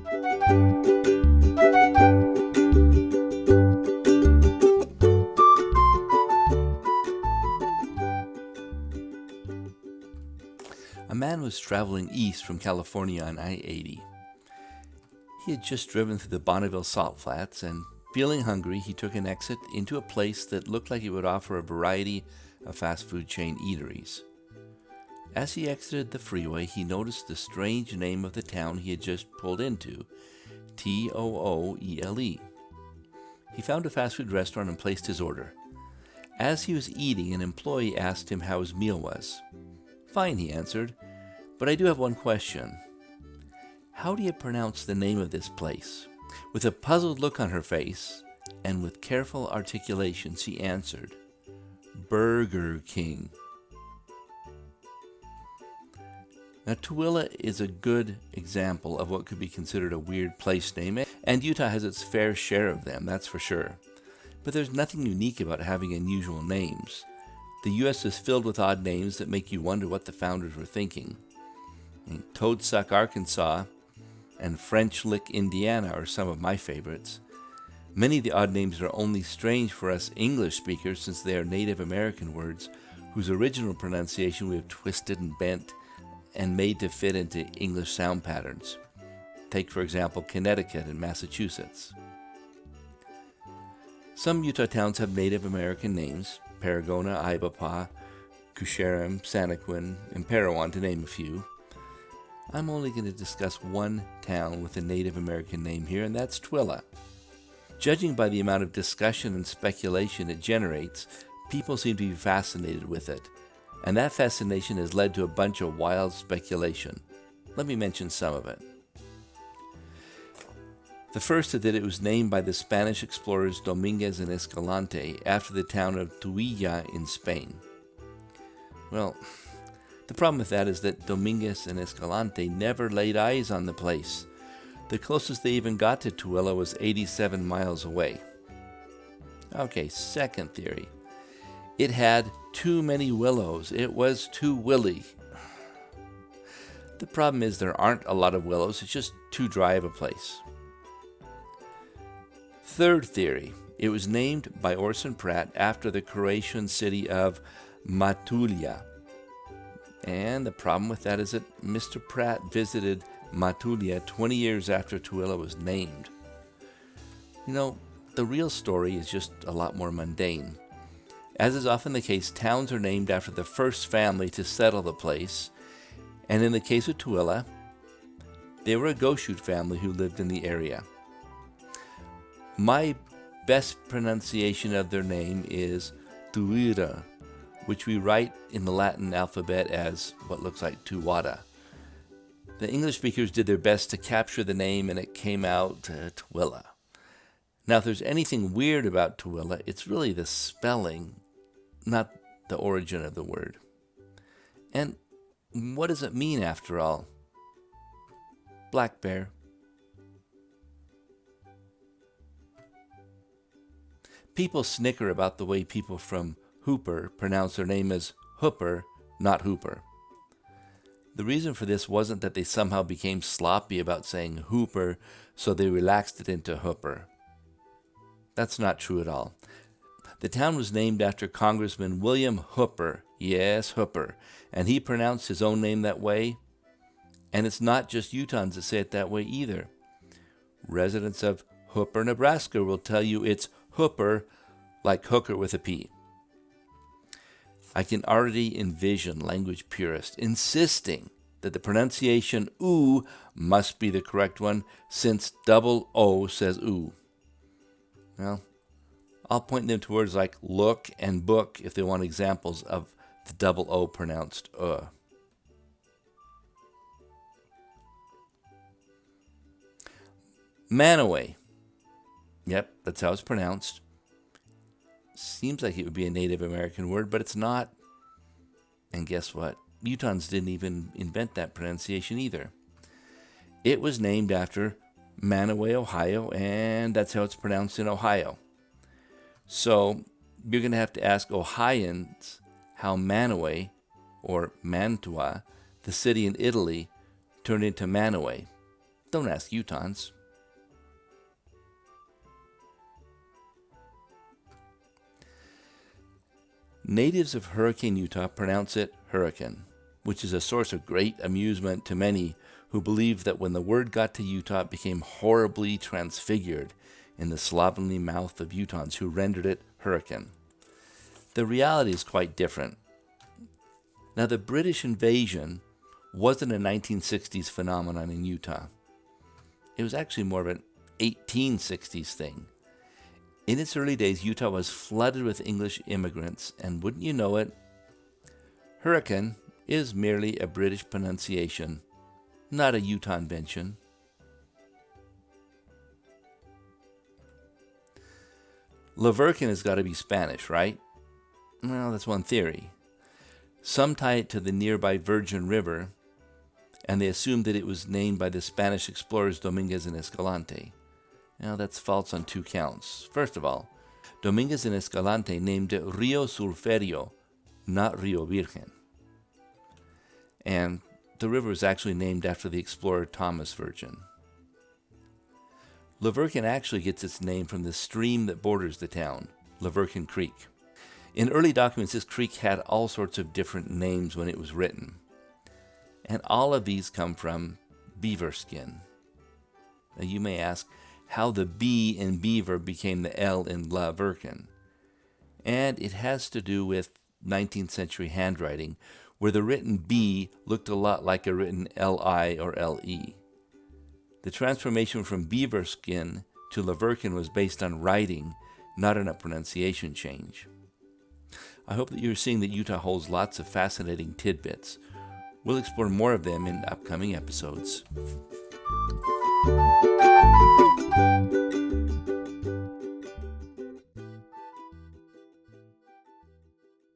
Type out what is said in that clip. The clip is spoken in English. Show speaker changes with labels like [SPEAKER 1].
[SPEAKER 1] A man was traveling east from California on I-80. He had just driven through the Bonneville Salt Flats, and feeling hungry, he took an exit into a place that looked like it would offer a variety of fast food chain eateries. As he exited the freeway, he noticed the strange name of the town he had just pulled into, Tooele. He found a fast food restaurant and placed his order. As he was eating, an employee asked him how his meal was. "Fine," he answered, "but I do have one question. How do you pronounce the name of this place?" With a puzzled look on her face, and with careful articulation, she answered, "Burger King." Now, Tooele is a good example of what could be considered a weird place name, and Utah has its fair share of them, that's for sure. But there's nothing unique about having unusual names. The U.S. is filled with odd names that make you wonder what the founders were thinking. Toadsuck, Arkansas, and French Lick, Indiana are some of my favorites. Many of the odd names are only strange for us English speakers since they are Native American words whose original pronunciation we have twisted and bent and made to fit into English sound patterns. Take, for example, Connecticut and Massachusetts. Some Utah towns have Native American names: Paragona, Ibapaw, Cusharam, Santaquin, and Parowan, to name a few. I'm only going to discuss one town with a Native American name here, and that's Tooele. Judging by the amount of discussion and speculation it generates, people seem to be fascinated with it, and that fascination has led to a bunch of wild speculation. Let me mention some of it. The first is that it was named by the Spanish explorers Dominguez and Escalante after the town of Tooele in Spain. Well, the problem with that is that Dominguez and Escalante never laid eyes on the place. The closest they even got to Tooele was 87 miles away. Okay, second theory. It had too many willows. It was too willy. The problem is there aren't a lot of willows. It's just too dry of a place. Third theory. It was named by Orson Pratt after the Croatian city of Mantua. And the problem with that is that Mr. Pratt visited Mantua 20 years after Tooele was named. You know, the real story is just a lot more mundane. As is often the case, towns are named after the first family to settle the place, and in the case of Tooele, they were a Goshute family who lived in the area. My best pronunciation of their name is Tooele, which we write in the Latin alphabet as what looks like Tuwada. The English speakers did their best to capture the name, and it came out Tooele. Now, if there's anything weird about Tooele, it's really the spelling, not the origin of the word. And what does it mean, after all? Black bear. People snicker about the way people from Hooper pronounce their name as Hooper, not Hooper. The reason for this wasn't that they somehow became sloppy about saying Hooper, so they relaxed it into Hooper. That's not true at all. The town was named after Congressman William Hooper, yes, Hooper, and he pronounced his own name that way. And it's not just Utahns that say it that way either. Residents of Hooper, Nebraska will tell you it's Hooper, like hooker with a P. I can already envision language purists insisting that the pronunciation oo must be the correct one since double O says oo. Well, I'll point them to words like look and book if they want examples of the double O pronounced Mantua. Yep, that's how it's pronounced. Seems like it would be a Native American word, but it's not. And guess what? Utahns didn't even invent that pronunciation either. It was named after Mantua, Ohio, and that's how it's pronounced in Ohio. So you're going to have to ask Ohioans how Mantua, or Mantua, the city in Italy, turned into Mantua. Don't ask Utahns. Natives of Hurricane, Utah pronounce it hurricane, which is a source of great amusement to many who believe that when the word got to Utah, it became horribly transfigured in the slovenly mouth of Utahns who rendered it hurricane. The reality is quite different. Now, the British invasion wasn't a 1960s phenomenon in Utah. It was actually more of an 1860s thing. In its early days, Utah was flooded with English immigrants, and wouldn't you know it, hurricane is merely a British pronunciation, not a Utah invention. La Verkin has got to be Spanish, right? Well, that's one theory. Some tie it to the nearby Virgin River, and they assume that it was named by the Spanish explorers Dominguez and Escalante. Now, that's false on two counts. First of all, Dominguez and Escalante named it Rio Sulferio, not Rio Virgen. And the river was actually named after the explorer Thomas Virgin. La Verkin actually gets its name from the stream that borders the town, La Verkin Creek. In early documents, this creek had all sorts of different names when it was written. And all of these come from beaver skin. Now, you may ask how the B in beaver became the L in La Verkin. And it has to do with 19th century handwriting, where the written B looked a lot like a written Li or Le. The transformation from beaver skin to La Verkin was based on writing, not on a pronunciation change. I hope that you're seeing that Utah holds lots of fascinating tidbits. We'll explore more of them in upcoming episodes.